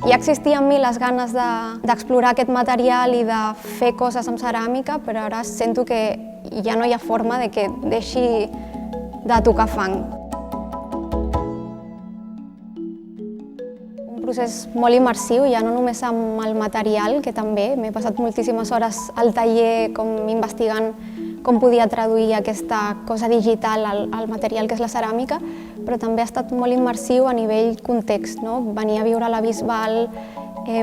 Ja existia en mi les ganes d'explorar aquest material i de fer coses amb ceràmica, però ara sento que ja no hi ha forma de que deixi de tocar fang. Un procés molt immersiu, ja no només amb el material, que també m'he passat moltíssimes hores al taller investigant com podia traduir aquesta cosa digital al material que és la ceràmica, però també ha estat molt immersiu a nivell context, no? Venir a viure a la Bisbal,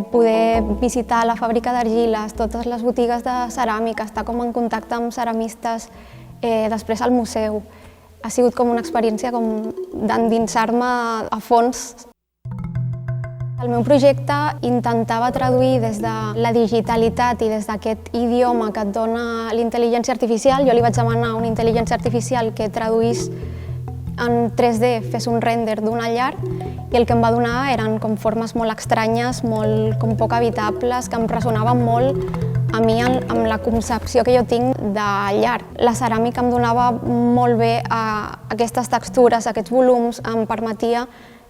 poder visitar la fàbrica d'argiles, totes les botigues de ceràmica, estar com en contacte amb ceramistes, després al museu. Ha sigut com una experiència d'endinsar-me a fons. El meu projecte intentava traduir des de la digitalitat i des d'aquest idioma que et dona l'intel·ligència artificial. Jo li vaig demanar a una intel·ligència artificial que traduís en 3D, fes un render d'una llar, i el que em va donar eren com formes molt estranyes, molt com poc habitables, que em ressonaven molt a mi amb la concepció que jo tinc de llar. La ceràmica em donava molt bé aquestes textures, aquests volums, em permetia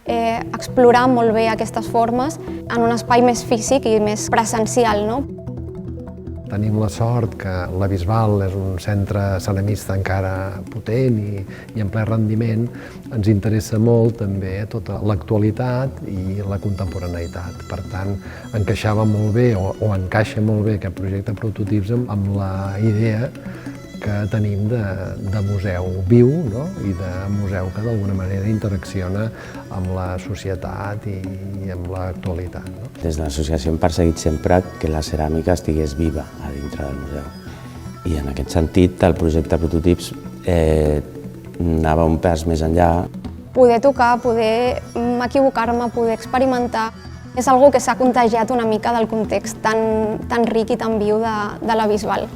explorar molt bé aquestes formes en un espai més físic i més presencial, no? Tenim la sort que la Bisbal és un centre ceramista encara potent i en ple rendiment. Ens interessa molt també tota l'actualitat i la contemporaneïtat. Per tant, encaixava molt bé o encaixa molt bé aquest projecte Prototips amb la idea que tenim de museu viu, no? I de museu que d'alguna manera interacciona amb la societat i amb l'actualitat. No? Des de l'associació hem perseguit sempre que la ceràmica estigués viva a dintre del museu. I en aquest sentit el projecte Prototips anava un pas més enllà. Poder tocar, poder equivocar-me, poder experimentar, és algo que s'ha contagiat una mica del context tan ric i tan viu de la Bisbal.